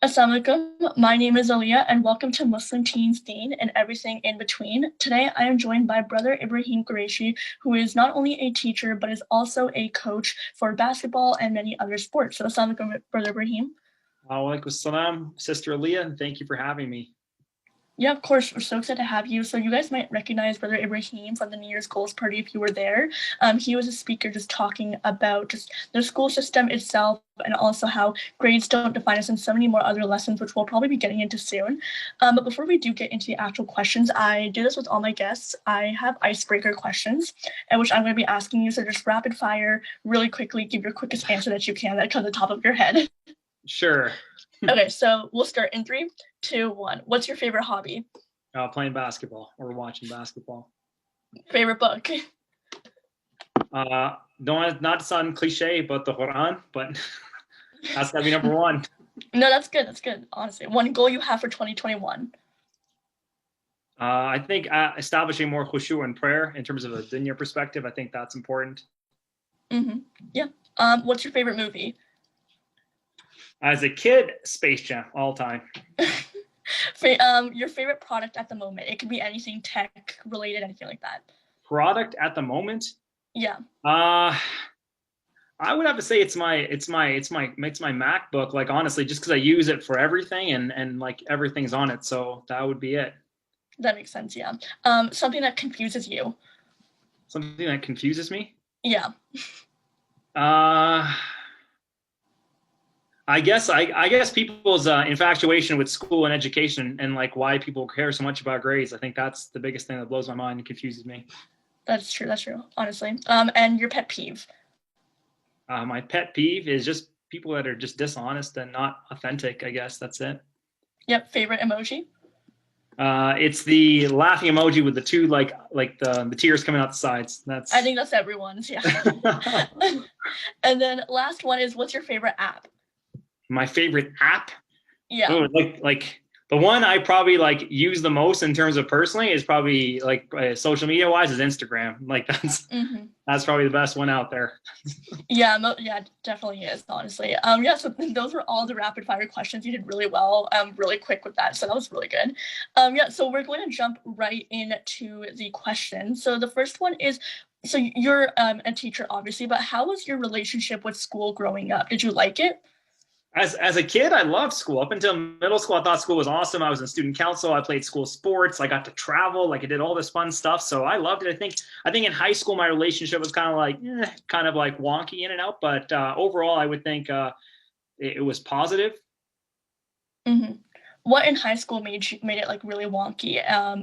Assalamu alaikum. My name is Aliyah, and welcome to Muslim Teens Deen and everything in between. Today, I am joined by brother Ibrahim Qureshi, who is not only a teacher but is also a coach for basketball and many other sports. So, Assalamu alaikum, brother Ibrahim. Alaikum salam, Sister Aliyah, and thank you for having me. Yeah, of course. We're so excited to have you. So you guys might recognize Brother Ibrahim from the New Year's goals party if you were there. He was a speaker just talking about just the school system itself and also how grades don't define us and so many more other lessons, which we'll probably be getting into soon. But before we do get into the actual questions, I do this with all my guests. I have icebreaker questions, which I'm going to be asking you. So just rapid fire, really quickly, give your quickest answer that you can that comes to the top of your head. Sure. Okay, so we'll start in 3, 2, 1. What's your favorite hobby? Playing basketball or watching basketball. Favorite book? Don't not to sound cliche, but the Quran, but that's gotta be number one. No, that's good. That's good. Honestly, one goal you have for 2021. I think establishing more khushu in prayer in terms of a dunya perspective. I think that's important. Mm-hmm. Yeah. What's your favorite movie? As a kid, Space Jam all time. Your favorite product at the moment? It could be anything tech related, anything like that. Product at the moment? Yeah. I would have to say it's my MacBook. Like honestly, just because I use it for everything and like everything's on it, so that would be it. That makes sense. Yeah. Something that confuses you. Something that confuses me? Yeah. I guess people's infatuation with school and education and like why people care so much about grades. I think that's the biggest thing that blows my mind and confuses me. That's true. That's true. Honestly. And your pet peeve? My pet peeve is just people that are just dishonest and not authentic. I guess that's it. Yep. Favorite emoji? It's the laughing emoji with the two like the tears coming out the sides. I think that's everyone's. Yeah. And then last one is, what's your favorite app? My favorite app? Yeah. Oh, like the one I probably like use the most in terms of personally is probably like social media wise is Instagram. Like that's probably the best one out there. Yeah, yeah, definitely is, honestly. Yeah, so those were all the rapid fire questions. You did really well, really quick with that. So that was really good. Yeah, so we're going to jump right into the questions. So the first one is, so you're a teacher, obviously, but how was your relationship with school growing up? Did you like it? As a kid, I loved school. Up until middle school, I thought school was awesome. I was in student council. I played school sports. I got to travel. Like I did all this fun stuff. So I loved it. I think in high school, my relationship was kind of like wonky in and out. But overall, I would think it was positive. Mm-hmm. What in high school made it like really wonky?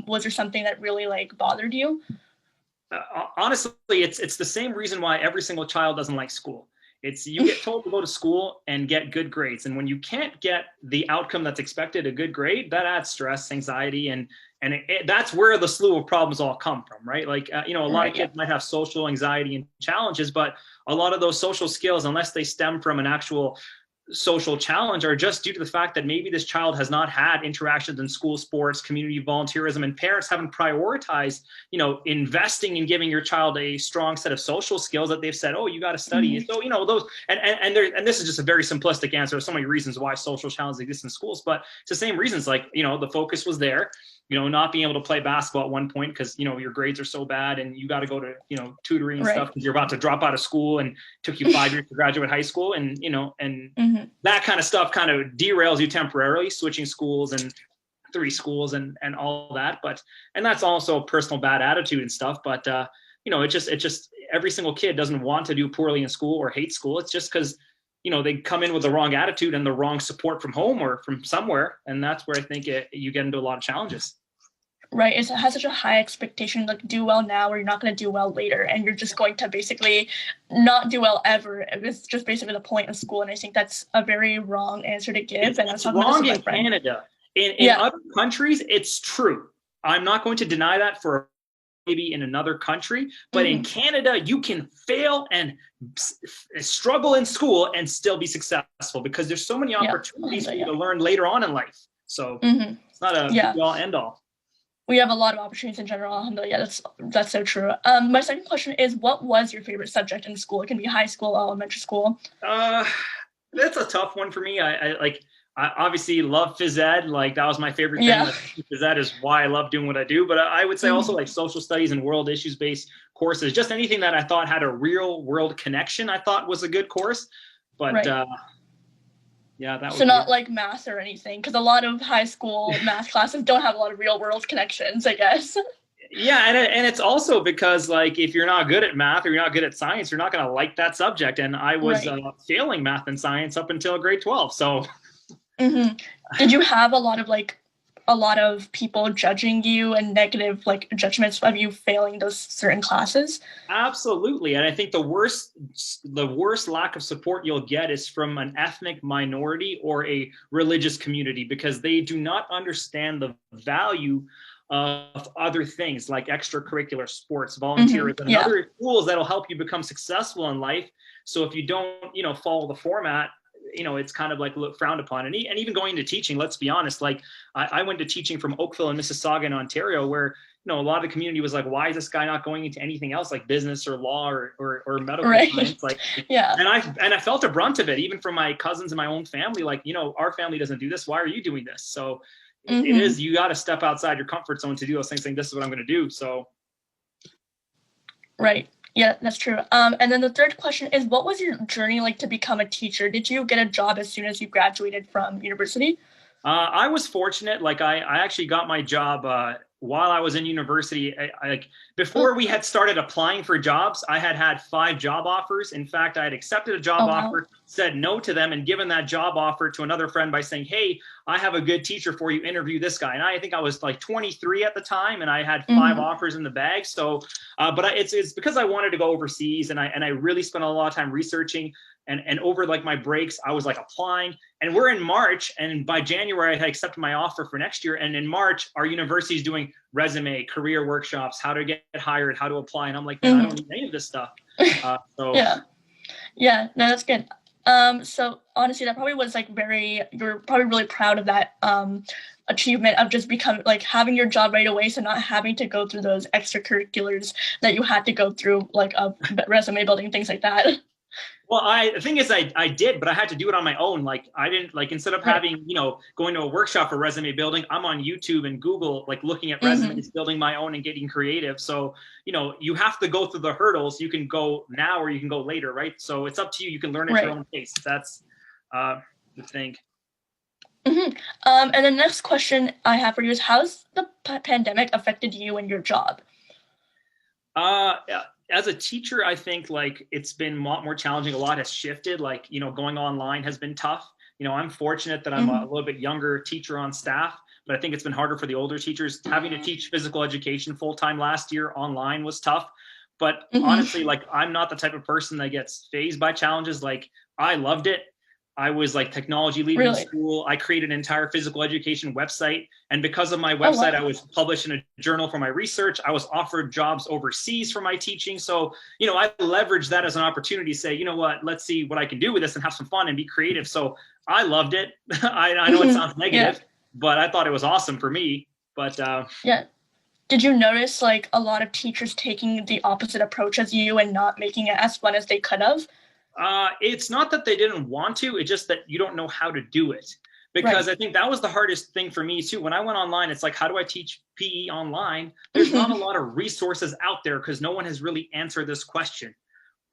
Was there something that really like bothered you? Honestly, it's the same reason why every single child doesn't like school. It's you get told to go to school and get good grades, and when you can't get the outcome that's expected, a good grade, that adds stress, anxiety, and that's where the slew of problems all come from, right? Like a lot of kids might have social anxiety and challenges, but a lot of those social skills, unless they stem from an actual social challenge, are just due to the fact that maybe this child has not had interactions in school sports, community volunteerism, and parents haven't prioritized investing in giving your child a strong set of social skills that they've said, oh, you got to study. So those and this is just a very simplistic answer. There's so many reasons why social challenges exist in schools, but it's the same reasons. Like the focus was there, not being able to play basketball at one point because your grades are so bad and you got to go to tutoring and stuff because you're about to drop out of school and it took you 5 years to graduate high school, and that kind of stuff kind of derails you temporarily, switching schools and 3 schools and all that. And that's also a personal bad attitude and stuff. But it just every single kid doesn't want to do poorly in school or hate school. It's just because they come in with the wrong attitude and the wrong support from home or from somewhere, and that's where I think you get into a lot of challenges. Right, it has such a high expectation, like do well now or you're not going to do well later, and you're just going to basically not do well ever. It's just basically the point of school, and I think that's a very wrong answer to give. It's wrong in Canada. In other countries, it's true. I'm not going to deny that for maybe in another country, but in Canada, you can fail and struggle in school and still be successful because there's so many opportunities for you to learn later on in life. So it's not a be-all, end-all. We have a lot of opportunities in general. Alhamdulillah. That's so true. My second question is, what was your favorite subject in school? It can be high school, elementary school. That's a tough one for me. I I obviously love phys ed. Like that was my favorite thing. Yeah. Like, phys ed is why I love doing what I do. But I would say also like social studies and world issues based courses, just anything that I thought had a real world connection, I thought was a good course. But yeah, that So was not like math or anything, because a lot of high school math classes don't have a lot of real world connections, I guess. Yeah, and it's also because like if you're not good at math or you're not good at science, you're not going to like that subject. And I was failing math and science up until grade 12. So did you have a lot of people judging you and negative like judgments of you failing those certain classes? Absolutely. And I think the worst lack of support you'll get is from an ethnic minority or a religious community, because they do not understand the value of other things like extracurricular sports, volunteerism, and other tools that'll help you become successful in life. So if you don't, follow the format, it's kind of like frowned upon. And even going into teaching, let's be honest, like I went to teaching from Oakville and Mississauga in Ontario, where a lot of the community was like, why is this guy not going into anything else like business or law or medical science? Like, and I felt a brunt of it, even from my cousins and my own family. Like, our family doesn't do this. Why are you doing this? So it is, you got to step outside your comfort zone to do those things, saying this is what I'm going to do. So. Right. Yeah, that's true. And then the third question is, what was your journey like to become a teacher? Did you get a job as soon as you graduated from university? I was fortunate. Like I actually got my job while I was in university. Before we had started applying for jobs, I had 5 job offers. In fact, I had accepted a job offer, said no to them, and given that job offer to another friend by saying, hey, I have a good teacher for you, interview this guy. And I think I was like 23 at the time, and I had 5 offers in the bag. So, but it's because I wanted to go overseas, and I really spent a lot of time researching. And over like my breaks, I was like applying, and we're in March, and by January I had accepted my offer for next year. And in March, our university is doing resume, career workshops, how to get hired, how to apply. And I'm like, man, I don't need any of this stuff. Yeah, no, that's good. So honestly, that probably was like you're probably really proud of that achievement of just becoming like having your job right away, so not having to go through those extracurriculars that you had to go through, like resume building, things like that. Well, the thing is, I did, but I had to do it on my own. Like I didn't instead of having, going to a workshop for resume building, I'm on YouTube and Google, like looking at resumes, building my own and getting creative. So, you have to go through the hurdles. You can go now or you can go later, right? So it's up to you. You can learn at your own pace. That's the thing. And the next question I have for you is, how's the pandemic affected you and your job? As a teacher, I think like it's been a lot more challenging. A lot has shifted. Like, going online has been tough. I'm fortunate that I'm a little bit younger teacher on staff, but I think it's been harder for the older teachers. Having to teach physical education full-time last year online was tough. But honestly, like I'm not the type of person that gets fazed by challenges. Like I loved it. I was like technology lead in school. I created an entire physical education website. And because of my website, I was published in a journal for my research. I was offered jobs overseas for my teaching. So, I leveraged that as an opportunity to say, you know what, let's see what I can do with this and have some fun and be creative. So I loved it. I know it sounds negative, but I thought it was awesome for me. But did you notice like a lot of teachers taking the opposite approach as you and not making it as fun as they could have? It's not that they didn't want to, it's just that you don't know how to do it. Because I think that was the hardest thing for me too. When I went online, it's like, how do I teach PE online? There's not a lot of resources out there because no one has really answered this question,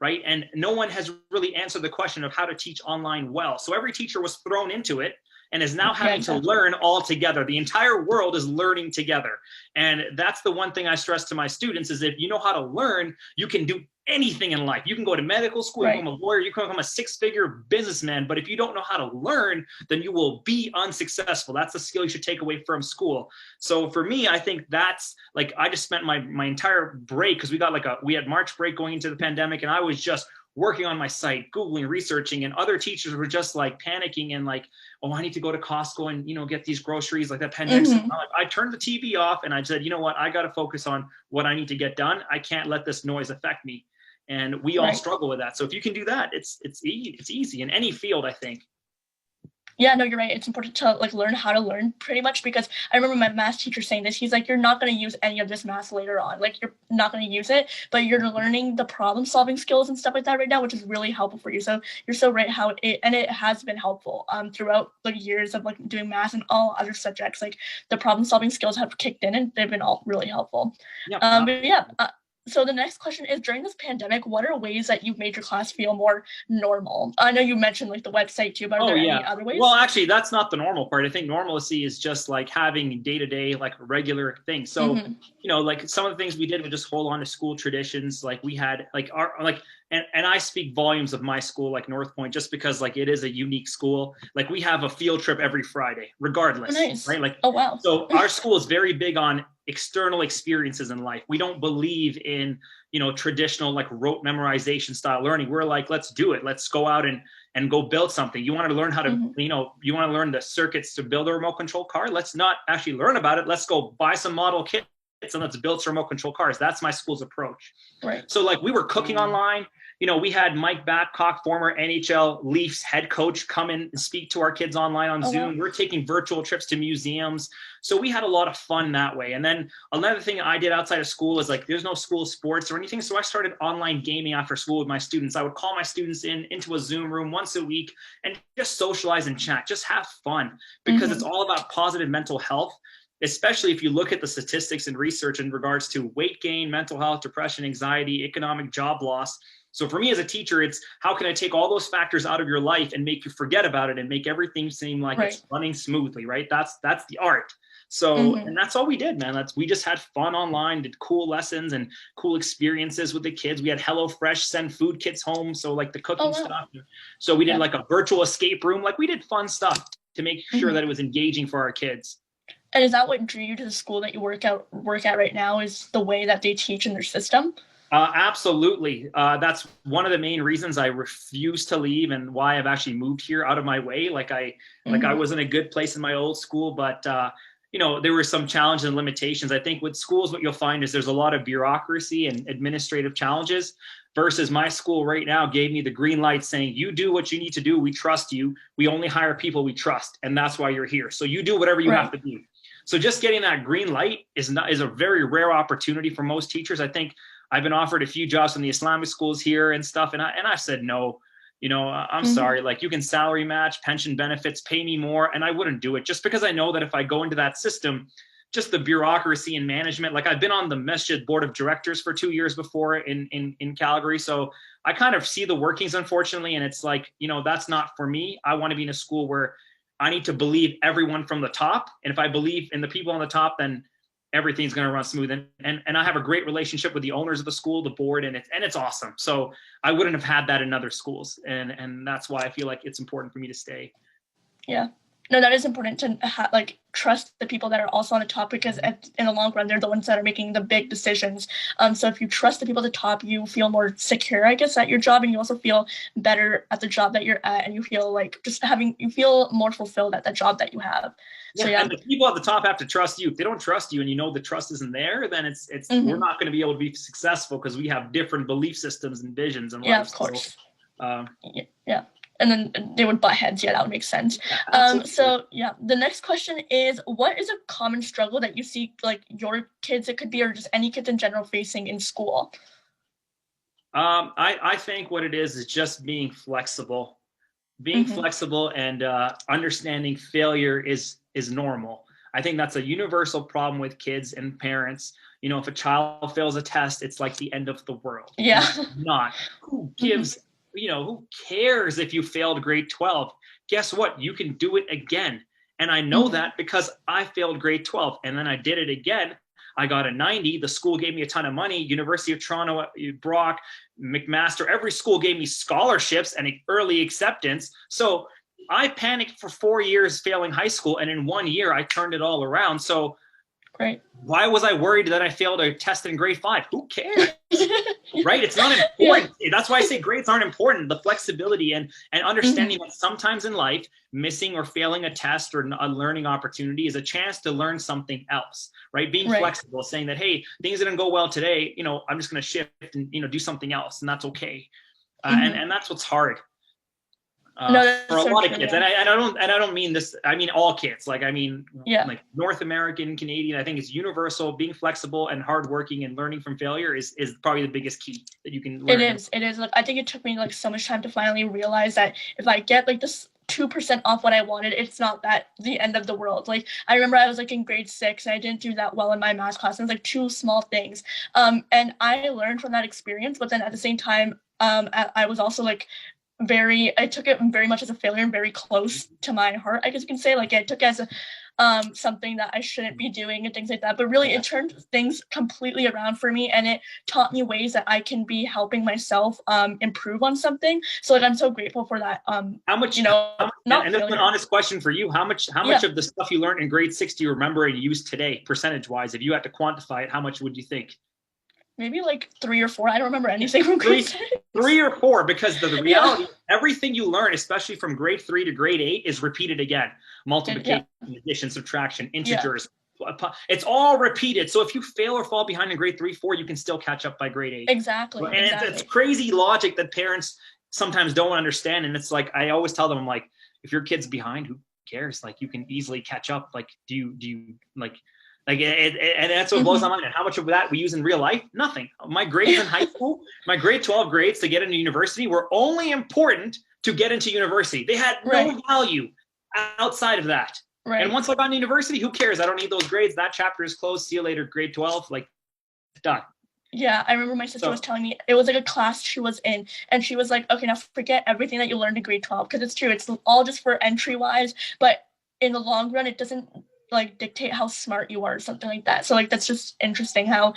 right? And no one has really answered the question of how to teach online well. So every teacher was thrown into it and is now having to learn all together. The entire world is learning together. And that's the one thing I stress to my students is if you know how to learn, you can do anything in life. You can go to medical school, you can become a lawyer, you can become a 6-figure businessman, but if you don't know how to learn, then you will be unsuccessful. That's the skill you should take away from school. So for me, I think that's like, I just spent my entire break, because we had March break going into the pandemic, and I was just working on my site, Googling, researching, and other teachers were just like panicking and like, oh, I need to go to Costco and, get these groceries, like that pandemic. I turned the TV off and I said, you know what, I got to focus on what I need to get done. I can't let this noise affect me. And we all struggle with that. So if you can do that, it's easy in any field, I think. Yeah, no, you're right. It's important to like learn how to learn pretty much, because I remember my math teacher saying this. He's like, you're not going to use any of this math later on. Like, you're not going to use it, but you're learning the problem solving skills and stuff like that right now, which is really helpful for you. So you're so right how it has been helpful throughout the years of like doing math and all other subjects. Like the problem solving skills have kicked in and they've been all really helpful. Yeah. But yeah, so the next question is, during this pandemic, what are ways that you've made your class feel more normal? I know you mentioned like the website too, but are there any other ways? Well, actually, that's not the normal part. I think normalcy is just like having day-to-day, like regular things. So, you know, like some of the things we did were just hold on to school traditions. Like we had like and I speak volumes of my school, like North Point, just because like it is a unique school. Like we have a field trip every Friday, regardless. Oh, nice. Right? Like, oh wow. So our school is very big on external experiences in life. We don't believe in, you know, traditional like rote memorization style learning. We're like, let's do it. Let's go out and go build something. You want to learn how to, you know, you want to learn the circuits to build a remote control car. Let's not actually learn about it. Let's go buy some model kits and let's build some remote control cars. That's my school's approach. Right. So like we were cooking online. You know, we had Mike Babcock, former NHL Leafs head coach, come in and speak to our kids online on Zoom. Wow. We're taking virtual trips to museums. So we had a lot of fun that way. And then another thing I did outside of school is like, there's no school sports or anything. So I started online gaming after school with my students. I would call my students into a Zoom room once a week and just socialize and chat, just have fun, because it's all about positive mental health. Especially if you look at the statistics and research in regards to weight gain, mental health, depression, anxiety, economic job loss. So for me as a teacher, it's how can I take all those factors out of your life and make you forget about it and make everything seem like it's running smoothly, right? That's the art. So, and that's all we did, man. We just had fun online, did cool lessons and cool experiences with the kids. We had HelloFresh send food kits home. So like the cooking stuff. So we did like a virtual escape room. Like we did fun stuff to make sure that it was engaging for our kids. And is that what drew you to the school that you work at right now, is the way that they teach in their system? Absolutely. That's one of the main reasons I refuse to leave and why I've actually moved here out of my way. Like I was in a good place in my old school, but you know, there were some challenges and limitations. I think with schools, what you'll find is there's a lot of bureaucracy and administrative challenges, versus my school right now gave me the green light saying, you do what you need to do. We trust you. We only hire people we trust. And that's why you're here. So you do whatever you have to do. So just getting that green light is a very rare opportunity for most teachers. I think I've been offered a few jobs in the Islamic schools here and stuff. And I said, no, you know, I'm sorry. Like you can salary match, pension benefits, pay me more. And I wouldn't do it, just because I know that if I go into that system, just the bureaucracy and management, like I've been on the Masjid board of directors for 2 years before in Calgary. So I kind of see the workings, unfortunately. And it's like, you know, that's not for me. I want to be in a school where I need to believe everyone from the top. And if I believe in the people on the top, then everything's going to run smooth. And I have a great relationship with the owners of the school, the board, and it's awesome. So I wouldn't have had that in other schools. And that's why I feel like it's important for me to stay. Yeah. No, that is important to like trust the people that are also on the top, because in the long run, they're the ones that are making the big decisions. So if you trust the people at the top, you feel more secure, I guess, at your job, and you also feel better at the job that you're at, and you feel like you feel more fulfilled at the job that you have. Yeah, so, and the people at the top have to trust you. If they don't trust you and you know the trust isn't there, then it's we're not going to be able to be successful, because we have different belief systems and visions and life. Yeah, of course. So, yeah. And then they would butt heads. Yeah, that would make sense. Yeah, so yeah, the next question is, what is a common struggle that you see like your kids, it could be, or just any kids in general, facing in school? I think what it is just being flexible. Being flexible and understanding failure is normal. I think that's a universal problem with kids and parents. You know, if a child fails a test, it's like the end of the world. Yeah. Not. Who gives, you know, who cares if you failed grade 12? Guess what? You can do it again. And I know that because I failed grade 12 and then I did it again. I got a 90. The school gave me a ton of money. University of Toronto, Brock, McMaster, every school gave me scholarships and early acceptance. So I panicked for 4 years failing high school. And in 1 year, I turned it all around. So great. Why was I worried that I failed a test in grade 5? Who cares? Right? It's not important. Yeah. That's why I say grades aren't important. The flexibility and understanding that sometimes in life, missing or failing a test or a learning opportunity is a chance to learn something else, right? Being flexible, saying that, hey, things didn't go well today, you know, I'm just going to shift and, you know, do something else, and that's okay. And that's what's hard. No, for that's a so lot of true. kids. Yeah. And I don't mean this, I mean all kids. Like, I mean, Yeah. like North American, Canadian, I think it's universal. Being flexible and hardworking and learning from failure is probably the biggest key that you can learn. It is. Like, I think it took me like so much time to finally realize that if I get like this 2% off what I wanted, it's not that the end of the world. Like, I remember I was like in grade 6 and I didn't do that well in my math class. It was like 2 small things. And I learned from that experience, but then at the same time, I was also like I took it very much as a failure and very close to my heart, I guess you can say. Like, I took it as a something that I shouldn't be doing and things like that. But really, it turned things completely around for me, and it taught me ways that I can be helping myself improve on something. So like, I'm so grateful for that. How much, not and this is an honest question for you. How much of the stuff you learned in grade 6 do you remember and use today, percentage wise? If you had to quantify it, how much would you think? Maybe like 3 or 4. I don't remember anything from grade 6. 3 or 4, because the reality, everything you learn, especially from grade 3 to grade 8, is repeated again. Multiplication, addition, subtraction, integers. It's all repeated. So if you fail or fall behind in grade 3, 4, you can still catch up by grade 8. Exactly. And it's crazy logic that parents sometimes don't understand. And it's like, I always tell them, I'm like, if your kid's behind, who cares? Like, you can easily catch up. Like, do you and that's what blows my mind. And how much of that we use in real life? Nothing. My grades in high school, my grade 12 grades to get into university were only important to get into university. They had no value outside of that. Right. And once I got into university, who cares? I don't need those grades. That chapter is closed. See you later, grade 12. Like, done. Yeah, I remember my sister was telling me, it was like a class she was in, and she was like, okay, now forget everything that you learned in grade 12, because it's true. It's all just for entry wise, but in the long run, it doesn't like dictate how smart you are or something like that. So like, that's just interesting how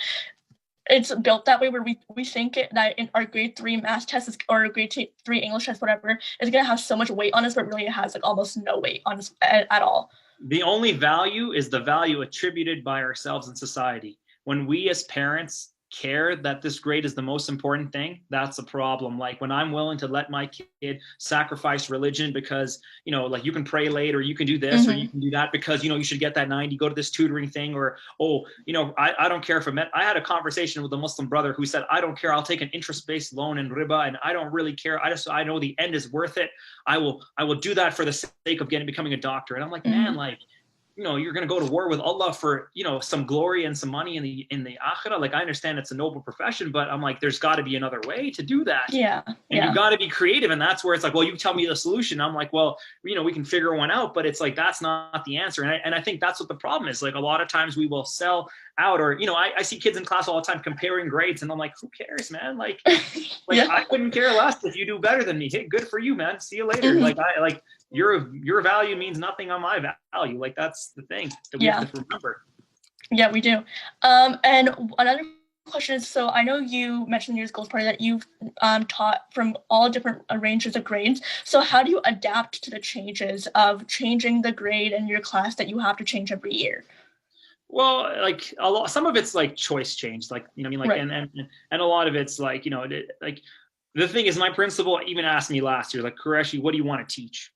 it's built that way, where we think that in our grade 3 math test or grade 3 English test, whatever, is gonna have so much weight on us, but really it has like almost no weight on us at all. The only value is the value attributed by ourselves in society. When we as parents care that this grade is the most important thing, that's a problem. Like, when I'm willing to let my kid sacrifice religion because, like, you can pray late, or you can do this, or you can do that because, you should get that 90, go to this tutoring thing, or, I don't care if I had a conversation with a Muslim brother who said, I don't care. I'll take an interest-based loan in riba, and I don't really care. I know the end is worth it. I will do that for the sake of becoming a doctor. And I'm like, man, like, you're going to go to war with Allah for, some glory and some money in the akhirah. Like, I understand it's a noble profession, but I'm like, there's got to be another way to do that. Yeah. And you got to be creative. And that's where it's like, well, you tell me the solution. I'm like, well, we can figure one out, but it's like, that's not the answer. And I think that's what the problem is. Like, a lot of times we will sell out, or, I see kids in class all the time comparing grades, and I'm like, who cares, man? Like, I couldn't care less if you do better than me. Hey, good for you, man. See you later. Like, your value means nothing on my value. Like, that's the thing that we have to remember. Yeah, we do. And another question is, so I know you mentioned in your schools party that you've taught from all different ranges of grades. So how do you adapt to the changes of changing the grade in your class that you have to change every year? Well, like, some of it's like choice change, like, and a lot of it's like, like, the thing is, my principal even asked me last year, like, Qureshi, what do you want to teach?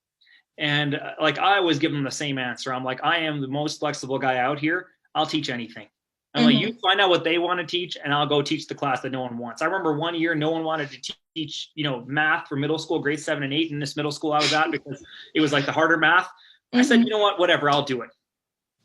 And like, I always give them the same answer. I'm like, I am the most flexible guy out here. I'll teach anything. I'm like, you find out what they want to teach, and I'll go teach the class that no one wants. I remember one year, no one wanted to teach, math for middle school, grade 7 and 8 in this middle school I was at, because it was like the harder math. I said, you know what, whatever, I'll do it.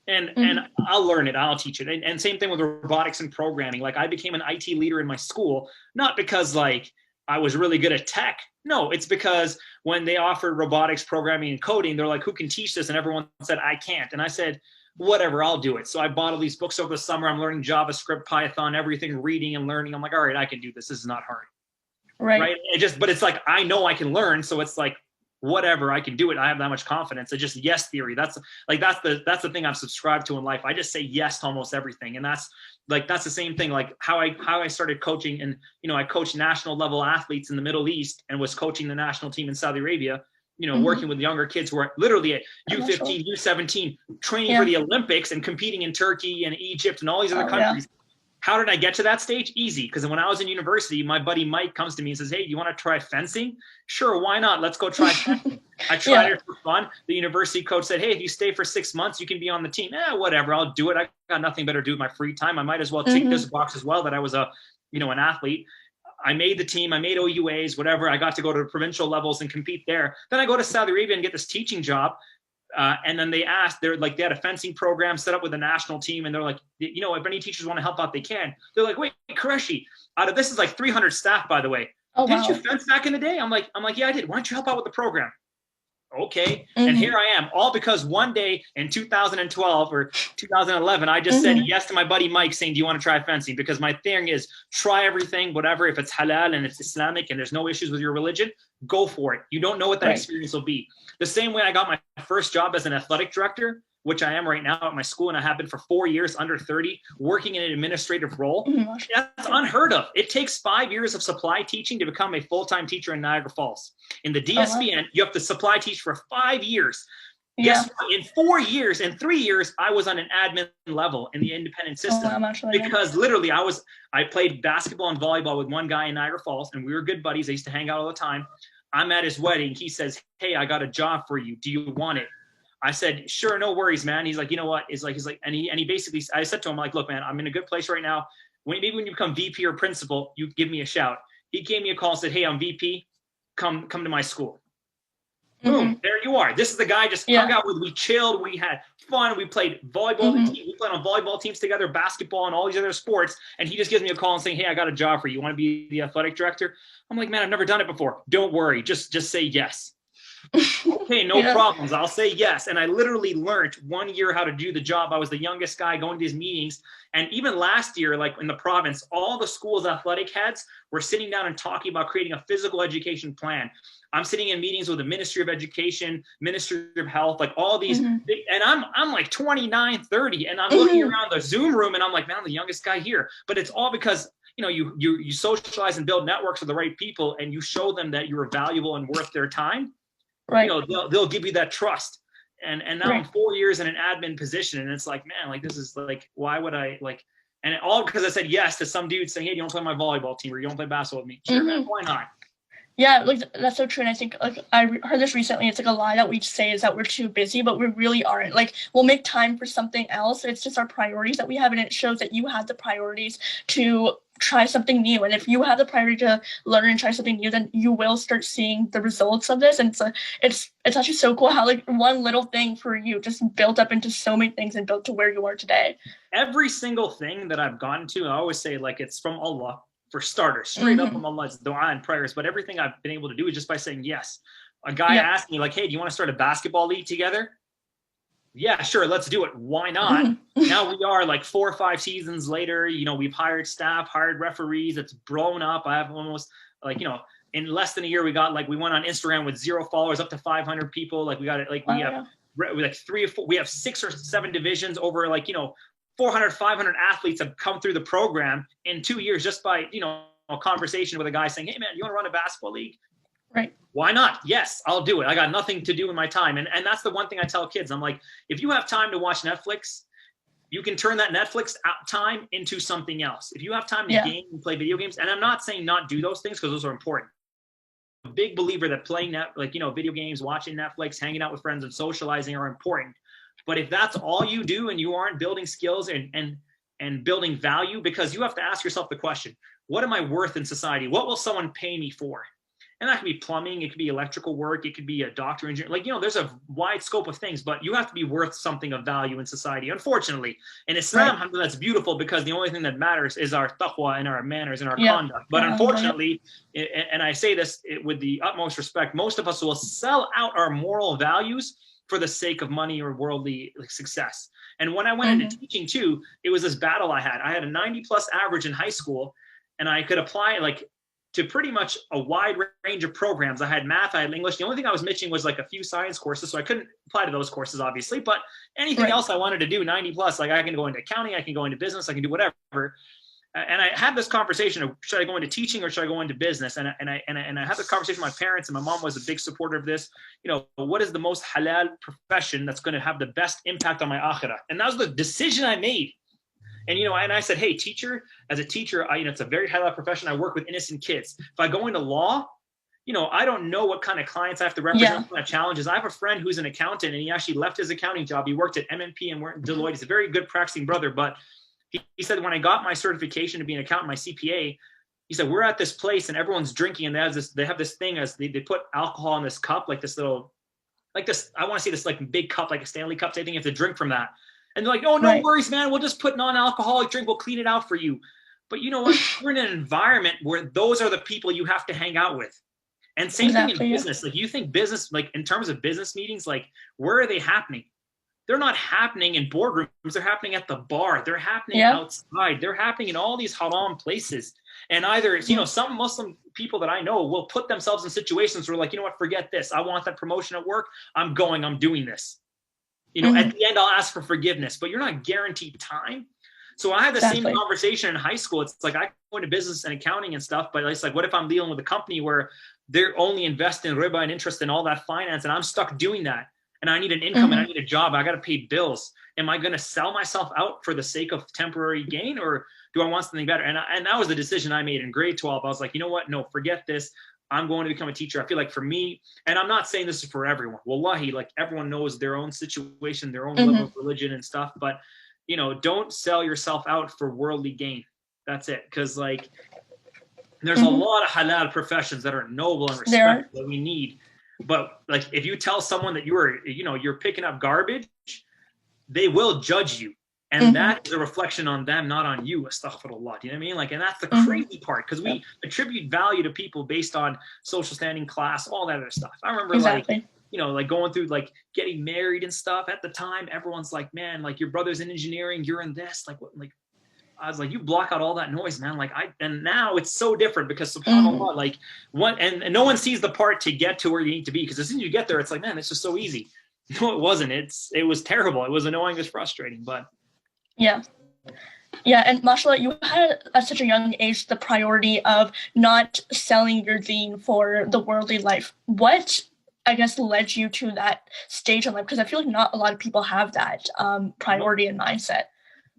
And I'll learn it. I'll teach it. And same thing with robotics and programming. Like, I became an IT leader in my school, not because like I was really good at tech. No, it's because when they offered robotics, programming, and coding, they're like, who can teach this? And everyone said, I can't. And I said, whatever, I'll do it. So I bought all these books over the summer. I'm learning JavaScript, Python, everything, reading and learning. I'm like, all right, I can do this. This is not hard. Right. But it's like, I know I can learn. So it's like, whatever, I can do it. I have that much confidence. It's just yes theory. That's the thing I've subscribed to in life. I just say yes to almost everything. And that's the same thing, like how I started coaching. And, I coached national level athletes in the Middle East and was coaching the national team in Saudi Arabia, working with younger kids who are literally at U15, U17, training for the Olympics and competing in Turkey and Egypt and all these other countries. How did I get to that stage? Easy. Because when I was in university, my buddy Mike comes to me and says, hey, do you want to try fencing? Sure, why not? Let's go try fencing. I tried it for fun. The university coach said, hey, if you stay for 6 months, you can be on the team. Whatever, I'll do it. I got nothing better to do with my free time. I might as well tick this box as well, that I was an athlete. I made the team, I made OUAs, whatever. I got to go to the provincial levels and compete there. Then I go to Saudi Arabia and get this teaching job. And then they asked, they had a fencing program set up with a national team. And they're like, you know, if any teachers want to help out, they can. They're like, wait, Qureshi, this is like 300 staff, by the way. Oh, didn't wow. you fence back in the day? I'm like, yeah, I did. Why don't you help out with the program? Okay. And here I am, all because one day in 2012 or 2011, I just said yes to my buddy Mike saying, do you want to try fencing? Because my thing is try everything, whatever. If it's halal and it's Islamic and there's no issues with your religion, go for it. You don't know what that experience will be. The same way I got my first job as an athletic director, which I am right now at my school, and I have been for 4 years, under 30, working in an administrative role. That's unheard of. It takes 5 years of supply teaching to become a full-time teacher in Niagara Falls. In the DSPN, you have to supply teach for 5 years. Guess what? In 4 years, in 3 years, I was on an admin level in the independent system because literally I played basketball and volleyball with one guy in Niagara Falls, and we were good buddies. I used to hang out all the time. I'm at his wedding. He says, hey, I got a job for you. Do you want it? I said, sure, no worries, man. He's like, you know what? He's like, and he basically, I said to him, like, look, man, I'm in a good place right now. Maybe when you become VP or principal, you give me a shout. He gave me a call and said, hey, I'm VP. Come to my school. Boom, there you are. This is the guy just hung out with. We chilled. We had fun. We played volleyball. We played on volleyball teams together, basketball, and all these other sports. And he just gives me a call and saying, hey, I got a job for you. You want to be the athletic director? I'm like, man, I've never done it before. Don't worry. Just say yes. Okay, no problems. I'll say yes. And I literally learned 1 year how to do the job. I was the youngest guy going to these meetings. And even last year, like in the province, all the schools' athletic heads were sitting down and talking about creating a physical education plan. I'm sitting in meetings with the Ministry of Education, Ministry of Health, like all these, and I'm like 29, 30, and I'm looking around the Zoom room and I'm like, man, I'm the youngest guy here. But it's all because, you know, you socialize and build networks with the right people, and you show them that you're valuable and worth their time. Right. You know, they'll give you that trust. And now I'm 4 years in an admin position, and it's like, man, like this is like, why would I like, and it all because I said yes to some dude saying, hey, you don't play my volleyball team or you don't play basketball with me. Sure, man, why not? Yeah, like that's so true. And I think like I heard this recently. It's like a lie that we say is that we're too busy, but we really aren't. Like we'll make time for something else. It's just our priorities that we have, and it shows that you have the priorities to try something new. And if you have the priority to learn and try something new, then you will start seeing the results of this. And it's actually so cool how like one little thing for you just built up into so many things and built to where you are today. Every single thing that I've gotten to, I always say like it's from Allah. For starters, straight up from Allah's dua and prayers. But everything I've been able to do is just by saying yes. A guy asked me like, hey, do you want to start a basketball league together? Yeah, sure. Let's do it. Why not? Now we are like 4 or 5 seasons later, you know, we've hired staff, hired referees. It's blown up. I have almost like, you know, in less than a year, we went on Instagram with 0 followers up to 500 people. Like we got it. Like we have like 3 or 4, we have 6 or 7 divisions over like, you know, 400, 500 athletes have come through the program in 2 years just by, you know, a conversation with a guy saying, hey, man, you want to run a basketball league? Right. Why not? Yes, I'll do it. I got nothing to do in my time. And that's the one thing I tell kids. I'm like, if you have time to watch Netflix, you can turn that Netflix time into something else. If you have time to game and play video games, and I'm not saying not do those things because those are important. I'm a big believer that playing video games, watching Netflix, hanging out with friends and socializing are important. But if that's all you do and you aren't building skills and building value, because you have to ask yourself the question, what am I worth in society? What will someone pay me for? And that could be plumbing. It could be electrical work. It could be a doctor, engineer. Like, you know, there's a wide scope of things, but you have to be worth something of value in society. Unfortunately, in Islam, that's beautiful because the only thing that matters is our taqwa and our manners and our conduct. But unfortunately, and I say this with the utmost respect, most of us will sell out our moral values for the sake of money or worldly success. And when I went into teaching too, it was this battle I had. I had a 90+ average in high school, and I could apply like to pretty much a wide range of programs. I had math, I had English. The only thing I was missing was like a few science courses, so I couldn't apply to those courses, obviously. But anything else I wanted to do, 90+, like I can go into accounting, I can go into business, I can do whatever. And I had this conversation of should I go into teaching or should I go into business? And I had this conversation with my parents, and my mom was a big supporter of this. You know, what is the most halal profession that's going to have the best impact on my akhirah? And that was the decision I made. And, you know, and I said, hey, as a teacher, you know, it's a very halal profession. I work with innocent kids. If I go into law, you know, I don't know what kind of clients I have to represent, what kind of challenges. I have a friend who's an accountant, and he actually left his accounting job. He worked at MNP and worked at Deloitte. He's a very good practicing brother, but he said, when I got my certification to be an accountant, my CPA, he said, we're at this place and everyone's drinking, and they have this thing as they put alcohol in this cup, like this little, like this, I want to say this like big cup, like a Stanley cup, so I think you have to drink from that. And they're like, oh, no worries, man. We'll just put non-alcoholic drink. We'll clean it out for you. But you know what? You're in an environment where those are the people you have to hang out with. And same thing in business. Like, you think business, like in terms of business meetings, like where are they happening? They're not happening in boardrooms. They're happening at the bar. They're happening outside. They're happening in all these haram places. And either, you know, some Muslim people that I know will put themselves in situations where like, you know what, forget this. I want that promotion at work. I'm doing this. You know, at the end, I'll ask for forgiveness, but you're not guaranteed time. So I had the same conversation in high school. It's like, I go into business and accounting and stuff, but it's like, what if I'm dealing with a company where they're only investing in riba and interest and all that finance, and I'm stuck doing that, and I need an income and I need a job. I got to pay bills. Am I going to sell myself out for the sake of temporary gain, or do I want something better? And that was the decision I made in grade 12. I was like, you know what? No, forget this. I'm going to become a teacher. I feel like for me, and I'm not saying this is for everyone. Wallahi, like everyone knows their own situation, their own level of religion and stuff. But, you know, don't sell yourself out for worldly gain. That's it. Because like, there's a lot of halal professions that are noble and respectful that we need. But like, if you tell someone that you're picking up garbage, they will judge you. And that is a reflection on them, not on you. Astaghfirullah. Do you know what I mean? Like, and that's the crazy part, because we attribute value to people based on social standing, class, all that other stuff. I remember like, you know, like going through like getting married and stuff at the time. Everyone's like, man, like your brother's in engineering, you're in this. Like, what? Like, I was like, you block out all that noise, man. Like and now it's so different because subhanAllah, like and no one sees the part to get to where you need to be. Because as soon as you get there, it's like, man, it's just so easy. No, it wasn't. It was terrible. It was annoying. It was frustrating, but. Yeah. Yeah, and mashallah, you had at such a young age the priority of not selling your deen for the worldly life. What, I guess, led you to that stage in life? Because I feel like not a lot of people have that priority and mindset.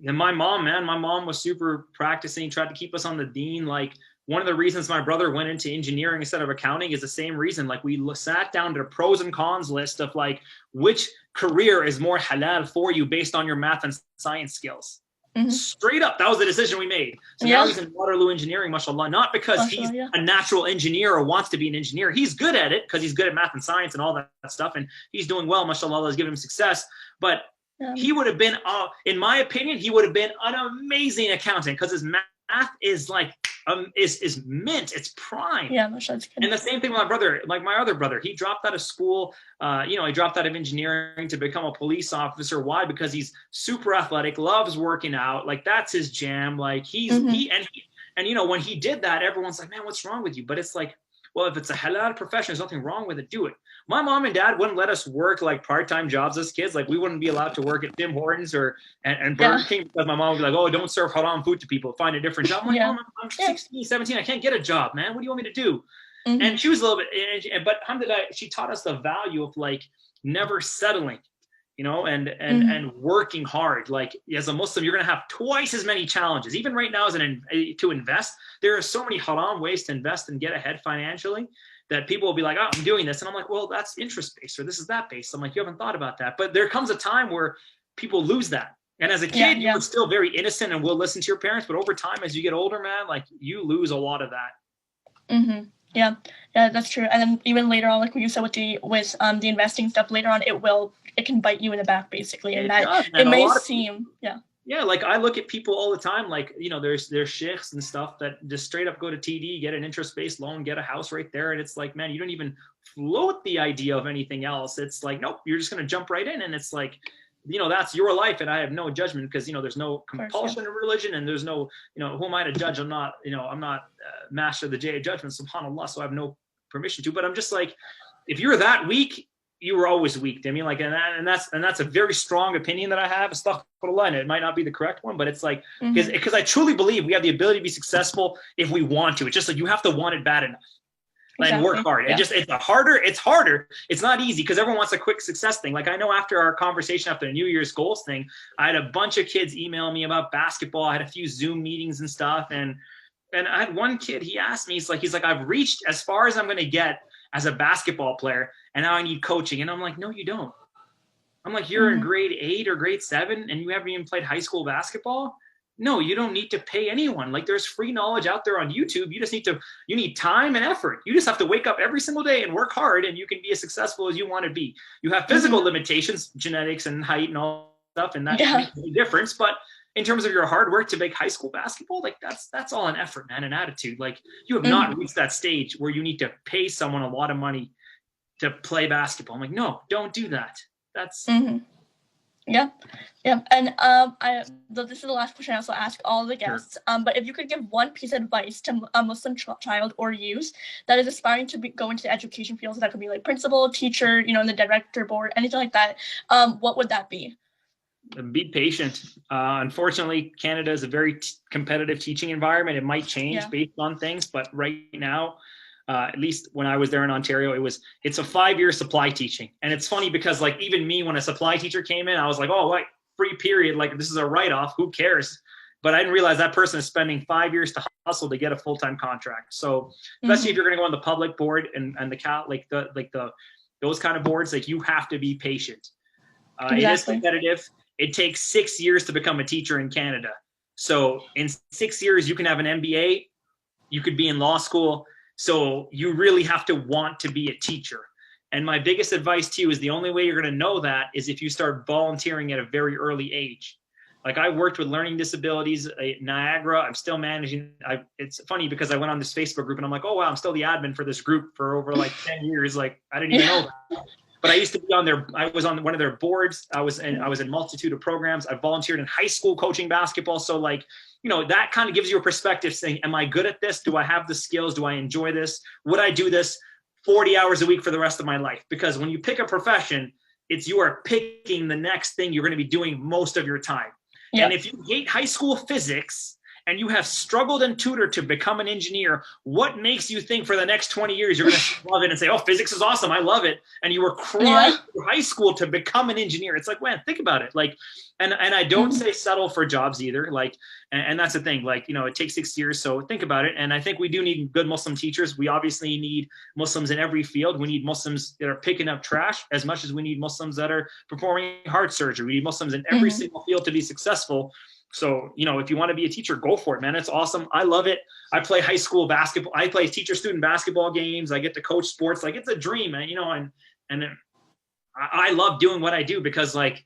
And my mom was super practicing, tried to keep us on the deen. Like, one of the reasons my brother went into engineering instead of accounting is the same reason. Like, we sat down to a pros and cons list of like, which career is more halal for you based on your math and science skills. Straight up, that was the decision we made. So now he's in Waterloo Engineering, mashallah, not because he's a natural engineer or wants to be an engineer. He's good at it because he's good at math and science and all that stuff. And he's doing well, mashallah, Allah has given him success. But he would have been, in my opinion, he would have been an amazing accountant because his math is like, is mint. It's prime. Yeah, mashallah. And the same thing with my brother, like my other brother, he dropped out of school. He dropped out of engineering to become a police officer. Why? Because he's super athletic, loves working out. Like, that's his jam. Like, and when he did that, everyone's like, man, what's wrong with you? But it's like, well, if it's a halal profession, there's nothing wrong with it. Do it. My mom and dad wouldn't let us work like part-time jobs as kids. Like, we wouldn't be allowed to work at Tim Hortons and Burger King because my mom would be like, oh, don't serve haram food to people. Find a different job. I'm like, Mom, I'm 16, 17. I can't get a job, man. What do you want me to do? And she was a little bit, but alhamdulillah, she taught us the value of like never settling, you know, and working hard. Like, as a Muslim, you're going to have twice as many challenges. Even right now, to invest, there are so many haram ways to invest and get ahead financially that people will be like, oh, I'm doing this. And I'm like, well, that's interest-based, or this is that based. I'm like, you haven't thought about that. But there comes a time where people lose that. And as a kid, you're still very innocent and will listen to your parents. But over time, as you get older, man, like, you lose a lot of that. Yeah, that's true. And then even later on, like what you said with the investing stuff, later on, it can bite you in the back, basically. And it may seem, Yeah, like I look at people all the time, like, you know, there's sheikhs and stuff that just straight up go to TD, get an interest-based loan, get a house right there. And it's like, man, you don't even float the idea of anything else. It's like, nope, you're just going to jump right in. And it's like, you know, that's your life. And I have no judgment because, you know, there's no compulsion of religion and there's no, you know, who am I to judge? I'm not master of the J of judgment, subhanAllah. So I have no permission to, but I'm just like, if you're that weak, you were always weak. I mean, like, and that's a very strong opinion that I have. Astaghfirullah, and it might not be the correct one, but it's like, because I truly believe we have the ability to be successful if we want to. It's just like, you have to want it bad enough and work hard. It's harder. It's not easy because everyone wants a quick success thing. Like, I know after our conversation, after the New Year's goals thing, I had a bunch of kids email me about basketball. I had a few Zoom meetings and stuff. And I had one kid, he asked me, he's like, I've reached as far as I'm going to get as a basketball player, and now I need coaching. And I'm like, no, you don't. I'm like, you're in grade 8 or grade 7 and you haven't even played high school basketball. No, you don't need to pay anyone. Like there's free knowledge out there on YouTube. You need time and effort. You just have to wake up every single day and work hard, and you can be as successful as you want to be. You have physical limitations, genetics and height and all stuff, and that makes a difference. But in terms of your hard work to make high school basketball, like that's all an effort, man, an attitude. Like you have not reached that stage where you need to pay someone a lot of money to play basketball. I'm like, no, don't do that. That's Yeah. And this is the last question I also ask all the guests. But if you could give one piece of advice to a Muslim child or youth that is aspiring to go into the education field, so that could be like principal, teacher, in the director board, anything like that, what would that be? Be patient. Unfortunately, Canada is a very competitive teaching environment. It might change based on things, but right now, at least when I was there in Ontario, it's a 5-year supply teaching. And it's funny because like even me, when a supply teacher came in, I was like, oh, like free period. Like this is a write-off. Who cares? But I didn't realize that person is spending 5 years to hustle to get a full-time contract. So especially if you're going to go on the public board and those kind of boards, like you have to be patient. It is competitive. It takes 6 years to become a teacher in Canada. So in 6 years, you can have an MBA. You could be in law school. So you really have to want to be a teacher. And my biggest advice to you is the only way you're going to know that is if you start volunteering at a very early age. Like I worked with learning disabilities at Niagara. I'm still managing. It's funny because I went on this Facebook group and I'm like, oh, wow, I'm still the admin for this group for over like 10 years. Like I didn't even know that. But I used to be I was on one of their boards. I was in a multitude of programs. I volunteered in high school coaching basketball. So like, that kind of gives you a perspective saying, am I good at this? Do I have the skills? Do I enjoy this? Would I do this 40 hours a week for the rest of my life? Because when you pick a profession, you are picking the next thing you're going to be doing most of your time. Yep. And if you hate high school physics and you have struggled and tutored to become an engineer, what makes you think for the next 20 years you're going to love it and say, oh, physics is awesome, I love it, and you were crying through high school to become an engineer? It's like, man, think about it. Like, and I don't say settle for jobs either. Like, and that's the thing. Like, it takes 6 years, so think about it. And I think we do need good Muslim teachers. We obviously need Muslims in every field. We need Muslims that are picking up trash as much as we need Muslims that are performing heart surgery. We need Muslims in every single field to be successful. So, if you want to be a teacher, go for it, man. It's awesome. I love it. I play high school basketball. I play teacher-student basketball games. I get to coach sports. Like, it's a dream, man, and I love doing what I do because, and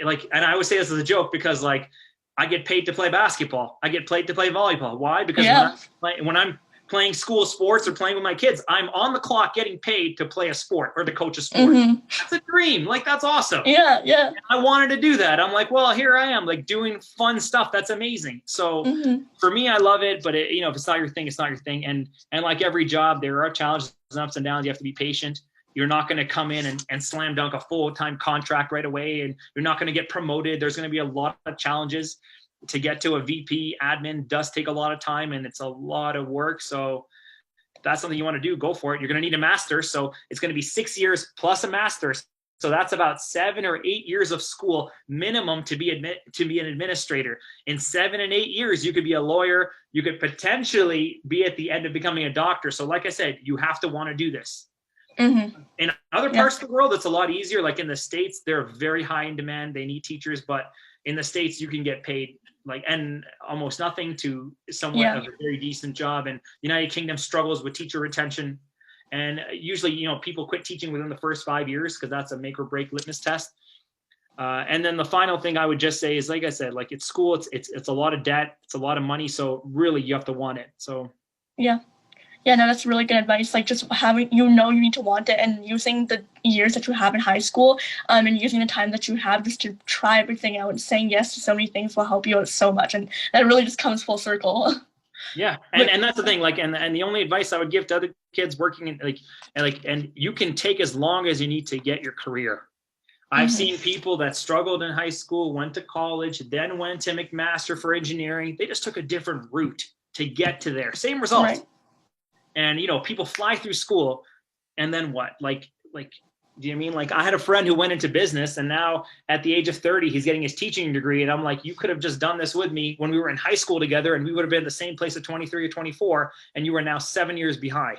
I always say this as a joke because, like, I get paid to play basketball. I get paid to play volleyball. Why? Because when I'm playing school sports or playing with my kids, I'm on the clock getting paid to play a sport or to coach a sport. That's a dream. Like, that's awesome. Yeah. And I wanted to do that. I'm like, well, here I am, like, doing fun stuff. That's amazing. So for me, I love it. But if it's not your thing, it's not your thing. And like every job, there are challenges and ups and downs. You have to be patient. You're not going to come in and slam dunk a full-time contract right away, and you're not going to get promoted. There's going to be a lot of challenges. To get to a VP admin does take a lot of time, and it's a lot of work. So if that's something you want to do, go for it. You're going to need a master. So it's going to be 6 years plus a master. So that's about 7 or 8 years of school minimum to be an administrator. In 7 and 8 years, you could be a lawyer. You could potentially be at the end of becoming a doctor. So like I said, you have to want to do this. In other parts of the world, it's a lot easier. Like in the States, they're very high in demand. They need teachers, but in the States, you can get paid and almost nothing to somewhat of a very decent job. And the United Kingdom struggles with teacher retention. And usually, people quit teaching within the first 5 years because that's a make or break litmus test. And then the final thing I would just say is, like I said, like it's school, it's a lot of debt, it's a lot of money. So really you have to want it. So Yeah, no, that's really good advice. Like just having, you need to want it, and using the years that you have in high school, and using the time that you have just to try everything out and saying yes to so many things will help you out so much. And that really just comes full circle. Yeah. And that's the thing, like, and the only advice I would give to other kids working in and you can take as long as you need to get your career. I've seen people that struggled in high school, went to college, then went to McMaster for engineering. They just took a different route to get to there. Same result. Right. And, people fly through school and then what? Like, do you mean? Like, I had a friend who went into business, and now at the age of 30, he's getting his teaching degree. And I'm like, you could have just done this with me when we were in high school together, and we would have been at the same place at 23 or 24, and you are now 7 years behind.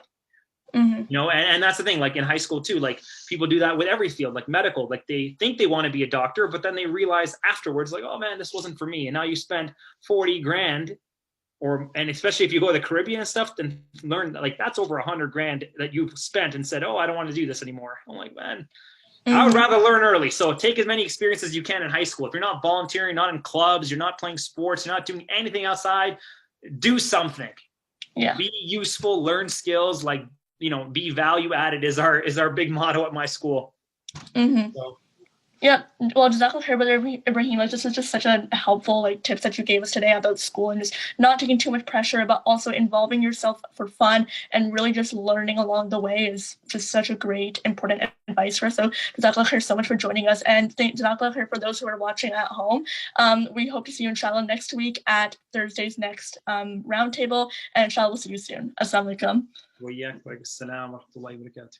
And that's the thing, like in high school too, like people do that with every field, like medical, like they think they want to be a doctor, but then they realize afterwards, like, oh man, this wasn't for me. And now you spend 40 grand and especially if you go to the Caribbean and stuff, then learn like that's over 100 grand that you've spent and said, oh, I don't want to do this anymore. I'm like, man, I would rather learn early. So take as many experiences as you can in high school. If you're not volunteering, not in clubs, you're not playing sports, you're not doing anything outside, do something. Yeah. Be useful, learn skills, like, be value added is our big motto at my school. So. Yeah, well, Jazakallah khair, Brother Ibrahim. Like, this is just such a helpful tips that you gave us today about school and just not taking too much pressure, but also involving yourself for fun and really just learning along the way is just such a great, important advice for us. So Jazakallah khair so much for joining us, and Jazakallah khair for those who are watching at home. We hope to see you inshallah next week at Thursday's next roundtable, and inshallah we'll see you soon. Assalamu alaikum. Wa iyyakum wa assalam wa rahmatullahi wa barakatuh.